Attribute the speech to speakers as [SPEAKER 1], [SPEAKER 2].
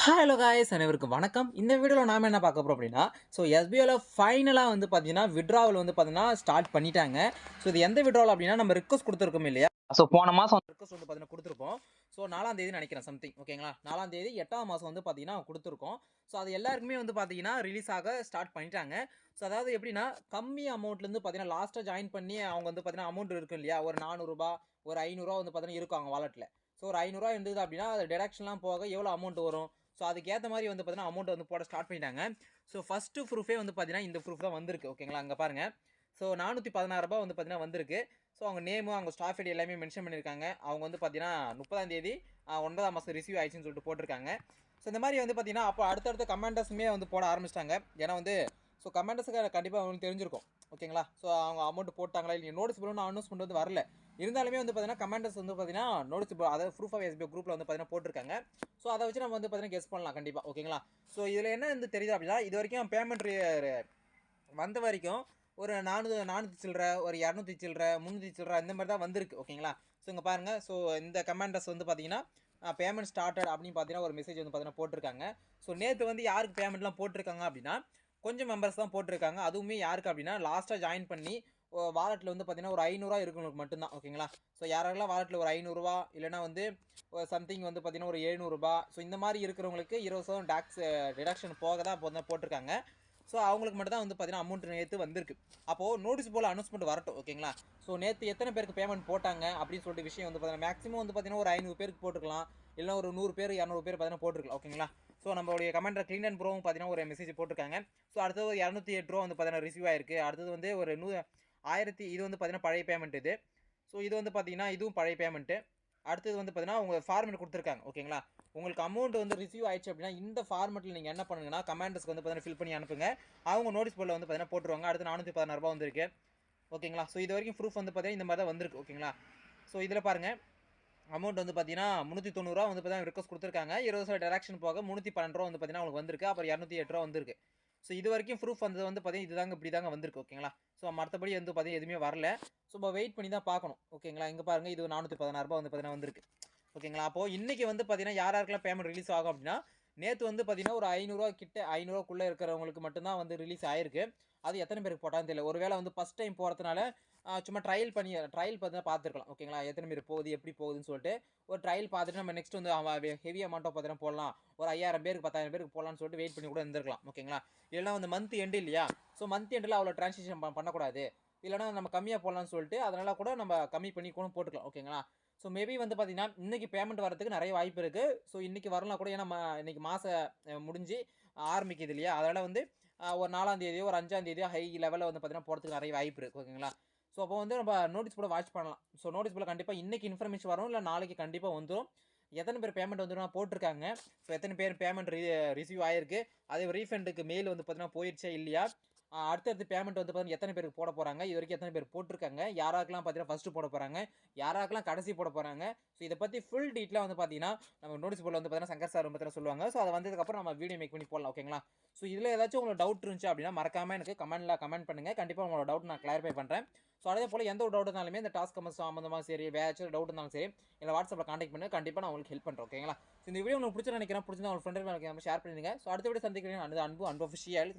[SPEAKER 1] Hello guys அனைவருக்கும் வணக்கம். இந்த வீடியோவில் நாம் என்ன பார்க்க போகிறோம் அப்படின்னா, எஸ்பிஐல ஃபைனலாக வந்து பார்த்தீங்கன்னா வித்ட்ராவல் வந்து பார்த்தீங்கன்னா ஸ்டார்ட் பண்ணிட்டாங்க. இது எந்த வித்ட்ராவல் அப்படின்னா நம்ம ரிக்வெஸ்ட் கொடுத்துருக்கோம் இல்லையா? போன மாதம் ரிக்வெஸ்ட் வந்து பார்த்தீங்கன்னா கொடுத்துருப்போம். 4ஆம் தேதி நினைக்கிறேன் சம்திங் ஓகேங்களா? 4ஆம் தேதி 8ஆம் மாதம் வந்து பார்த்தீங்கன்னா கொடுத்துருக்கோம். அது எல்லாருக்குமே வந்து பார்த்தீங்கன்னா ரிலீஸ் ஆக ஸ்டார்ட் பண்ணிட்டாங்க. அதாவது எப்படின்னா கம்மி அமௌண்ட்லேருந்து பார்த்தீங்கன்னா லாஸ்ட்டாக ஜாயின் பண்ணி அவங்க வந்து பார்த்தீங்கன்னா அமௌண்ட் இருக்கும் இல்லையா? ஒரு ரூ. 400 ஒரு ரூ. 500 வந்து பார்த்தீங்கன்னா இருக்கும் அவங்க வாலெட்டில். ஒரு ரூ. 500 இருந்தது அப்படின்னா அது டிடக்ஷன்லாம் போக எவ்வளோ அமௌண்ட் வரும்? அதுக்கேற்ற மாதிரி வந்து பார்த்தீங்கன்னா அமௌண்ட் வந்து போட ஸ்டார்ட் பண்ணிட்டாங்க. ஃபஸ்ட்டு ப்ரூஃபே வந்து பார்த்தீங்கன்னா இந்த ப்ரூஃப் தான் வந்திருக்கு ஓகேங்களா? அங்கே பாருங்கள். ரூ. 416 வந்து பார்த்தீங்கன்னா வந்திருக்கு. அவங்க நேமு அவங்க ஸ்டாஃப் ஐடி எல்லாமே மென்ஷன் பண்ணியிருக்காங்க. அவங்க வந்து பார்த்தீங்கன்னா 30ஆம் தேதி 9ஆம் மாதம் ரிசீவ் ஆயிடுச்சுன்னு சொல்லிட்டு போட்டிருக்காங்க. இந்த மாதிரி வந்து பார்த்தீங்கன்னா அப்போ அடுத்தடுத்த கமெண்டர்ஸுமே வந்து போட ஆரம்பிச்சிட்டாங்க. ஏன்னா வந்து கமெண்டர்ஸுக்கு கண்டிப்பாக அவங்களுக்கு தெரிஞ்சிருக்கும் ஓகேங்களா? அவங்க அமௌண்ட் போட்டாங்களா இல்லை நோட்டீஸ் போடணும் அனௌன்ஸ்மெண்ட் வந்து வரல. இருந்தாலுமே வந்து பார்த்தீங்கன்னா கமெண்டர்ஸ் வந்து பார்த்தீங்கன்னா நோட்டீஸ் அதாவது ப்ரூஃப் ஆஃப் எஸ்பிஐ குரூப்பில் வந்து பார்த்தீங்கன்னா போட்டிருக்காங்க. அதை வச்சு நம்ம வந்து பார்த்தீங்கன்னா கெஸ் பண்ணலாம் கண்டிப்பாக ஓகேங்களா? இதில் என்ன வந்து தெரியுது அப்படின்னா இது வரைக்கும் பேமெண்ட் வந்த வரைக்கும் ஒரு 400 சில்லற ஒரு 200 சில்லற 300 சில்லற இந்த மாதிரி தான் வந்திருக்கு ஓகேங்களா? இங்கே பாருங்கள். இந்த கமெண்டர்ஸ் வந்து பார்த்தீங்கன்னா பேமெண்ட் ஸ்டார்டட் அப்படின்னு பார்த்தீங்கன்னா ஒரு மெசேஜ் வந்து பார்த்தீங்கன்னா போட்டிருக்காங்க. நேற்று வந்து யாருக்கு பேமெண்ட்லாம் போட்டிருக்காங்க அப்படின்னா கொஞ்சம் மெம்பர்ஸ் தான் போட்டிருக்காங்க. அதுவுமே யாருக்கு அப்படின்னா லாஸ்ட்டாக ஜாயின் பண்ணி வாலெட்டில் வந்து பார்த்தீங்கன்னா ஒரு 500 இருக்கவங்களுக்கு மட்டும்தான் ஓகேங்களா? யாரெல்லாம் வாலெட்டில் ஒரு 500 இல்லைனா வந்து சம்திங் வந்து பார்த்தீங்கன்னா ஒரு 700 இந்த மாதிரி இருக்கிறவங்களுக்கு 20% டாக்ஸ் டிடக்ஷன் போக தான் போட்டிருக்காங்க. அவங்களுக்கு மட்டும் தான் வந்து பார்த்தீங்கன்னா அமௌண்ட் நேற்று வந்திருக்கு. அப்போது நோட்டீஸ் போல் அனௌன்ஸ்மெண்ட் வரட்டும் ஓகேங்களா? நேற்று எத்தனை பேருக்கு பேமெண்ட் போட்டாங்க அப்படின்னு சொல்லிட்டு விஷயம் வந்து பார்த்தீங்கன்னா மேக்ஸிமம் வந்து பார்த்தீங்கன்னா ஒரு 500 பேருக்கு போட்டுருக்கலாம். இல்லை ஒரு 100 பேர் 200 பேர் பார்த்தீங்கன்னா போட்டுருக்கலாம் ஓகேங்களா? நம்மளுடைய கமெண்டர் க்ளீன் அண்ட் ப்ரோவும் பார்த்தீங்கன்னா ஒரு மெசேஜ் போட்டிருக்காங்க. அடுத்தது ஒரு 208 ரூபா வந்து பார்த்தீங்கன்னா ரிசீவ் ஆயிருக்கு. அடுத்தது வந்து ஒரு 1000 இது வந்து பார்த்தீங்கன்னா பழைய பேமெண்ட் இது. இது வந்து பார்த்தீங்கன்னா இதுவும் பழைய பேமெண்ட்டு. அடுத்தது வந்து பார்த்தீங்கன்னா உங்கள் ஃபார்மெட் கொடுத்துருக்காங்க ஓகேங்களா? உங்களுக்கு அமௌண்ட் வந்து ரிசீவ் ஆயிடுச்சு அப்படின்னா இந்த ஃபார்மெட்டில் நீங்கள் என்ன பண்ணுங்கன்னா கமெண்டர்ஸ்க்கு வந்து பார்த்தீங்கன்னா ஃபில் பண்ணி அனுப்புங்க. அவங்க நோட்டீஸ் போர்டில் வந்து பார்த்தீங்கன்னா போட்டுருவாங்க. அடுத்து 416 ரூபா வந்திருக்கு ஓகேங்களா? இது வரைக்கும் ப்ரூஃப் வந்து பார்த்தீங்கன்னா இந்த மாதிரி தான் வந்திருக்கு ஓகேங்களா? இதில் பாருங்கள் அமௌண்ட் வந்து பார்த்தீங்கன்னா 390 ரூபா வந்து பார்த்தீங்கன்னா ரிக்வஸ்ட் கொடுத்துருக்காங்க. 20 டெராக்ஷன் போக 312 ரூபா வந்து பார்த்தீங்கன்னா உங்களுக்கு வந்திருக்கு. அப்புறம் 208 ரூபா வந்திருக்கு. இது வரைக்கும் ப்ரூஃப் வந்தது வந்து பார்த்தீங்கன்னா இதுதாங்க இப்படி தாங்க வந்திருக்கு ஓகேங்களா? மற்றபடி வந்து பார்த்தீங்கன்னா எதுவுமே வரல. வெயிட் பண்ணி தான் பார்க்கணும் ஓகேங்களா? இங்கே பாருங்கள் இது 416 ரூபா வந்து பார்த்தீங்கன்னா வந்திருக்கு ஓகேங்களா? அப்போது இன்றைக்கி வந்து பார்த்தீங்கன்னா யாருக்கெல்லாம் பேமெண்ட் ரிலீஸ் ஆகும் அப்படின்னா நேற்று வந்து பார்த்தீங்கன்னா ஒரு 500 கிட்ட 500 இருக்கிறவங்களுக்கு மட்டும்தான் வந்து ரிலீஸ் ஆயிருக்கு. அது எத்தனை பேருக்கு போட்டான்னு தெரியல. ஒருவேளை வந்து ஃபஸ்ட் டைம் போகிறதுனால சும்மா ட்ரையல் பார்த்தீங்கன்னா பார்த்துருக்கலாம் ஓகேங்களா? எத்தனை பேர் போகுது எப்படி போகுதுன்னு சொல்லிட்டு ஒரு ட்ரையல் பார்த்துட்டு நம்ம நெக்ஸ்ட் வந்து ஹெவி அமௌண்ட்டாக பார்த்தீங்கன்னா போடலாம். ஒரு 5000 பேருக்கு 10,000 பேருக்கு போடலாம்னு சொல்லிட்டு வெயிட் பண்ணி கூட இருந்திருக்கலாம் ஓகேங்களா? இல்லைனா வந்து மந்த் எண்டு இல்லையா? மந்த் எண்டில் அவ்வளோ ட்ரான்சாக்ஷன் பண்ணக்கூடாது. இல்லைனா நம்ம கம்மியாக போடலாம்னு சொல்லிட்டு அதனால் கூட நம்ம கம்மி பண்ணி கூட போட்டுக்கலாம் ஓகேங்களா? மேபி வந்து பார்த்தீங்கன்னா இன்றைக்கி பேமெண்ட் வரதுக்கு நிறைய வாய்ப்பு இருக்குது. இன்றைக்கி வரலாம் கூட ஏன்னா இன்றைக்கி மாதம் முடிஞ்சு ஆரம்பிக்குது இல்லையா? அதனால் வந்து ஒரு 4ஆம் தேதியோ ஒரு 5ஆம் தேதியோ ஹை லெவலில் வந்து பார்த்தீங்கன்னா போகிறதுக்கு நிறைய வாய்ப்பு இருக்குது ஓகேங்களா? அப்போ வந்து நம்ம நோட்டீஸ் போர்டை வாட்ச் பண்ணலாம். நோட்டீஸ் போர்டில் கண்டிப்பாக இன்றைக்கி இன்ஃபர்மேஷன் வரும் இல்லை நாளைக்கு கண்டிப்பாக வந்துடும். எத்தனை பேர் பேமெண்ட் வந்துடும் போட்டிருக்காங்க. எத்தனை பேர் பேமெண்ட் ரிசீவ் ஆயிருக்கு. அதே ரீஃபண்டுக்கு மெயில் வந்து பார்த்தீங்கன்னா போயிடுச்சா இல்லையா? அடுத்தடுத்து பேமெண்ட் வந்து பார்த்தீங்கன்னா எத்தனை பேருக்கு போட போகிறாங்க. இது வரைக்கும் எத்தனை பேர் போட்டிருக்காங்க. யாராக்கெல்லாம் பார்த்தீங்கன்னா ஃபஸ்ட்டு போட போகிறாங்க. யாராக்கெல்லாம் கடைசி போட போகிறாங்க. இதை பற்றி ஃபுல் டீட்டெயிலாக வந்து பார்த்தீங்கன்னா நம்ம நோட்டீஸ் போர்டில் வந்து பார்த்தீங்கன்னா சங்கர் சார் வந்து சொல்லுவாங்க. அதை வந்ததுக்கப்புறம் நம்ம வீடியோ மேக் பண்ணி போடலாம் ஓகேங்களா? இதில் ஏதாச்சும் உங்களுக்கு டவுட் இருந்துச்சு அப்படின்னா மறக்காமல் எனக்கு கமெண்ட் பண்ணுங்கள். கண்டிப்பாக உங்களோட டவுட் நான் கிளாரிஃபை பண்ணுறேன். அதே போல் எந்த ஒரு டவுட் இருந்தாலுமே இந்த டாஸ்க் சம்மந்தமாக சரி வேறு ஏதாச்சும் டவுட் இருந்தாலும் சரி இல்லை வாட்ஸ்அப்பில் கான்டாக்ட் பண்ணி கண்டிப்பாக நான் உங்களுக்கு ஹெல்ப் பண்ணுறேன் ஓகேங்களா? இந்த வீடியோ உங்களுக்கு பிடிச்சி நினைக்கிறேன். பிடிச்சிருந்தா உங்கள் ஃப்ரெண்டு ஷேர் பண்ணிடுங்க. அடுத்த வீடியோ சந்திக்கிறேன். அன்பு அஃபிஷியல்.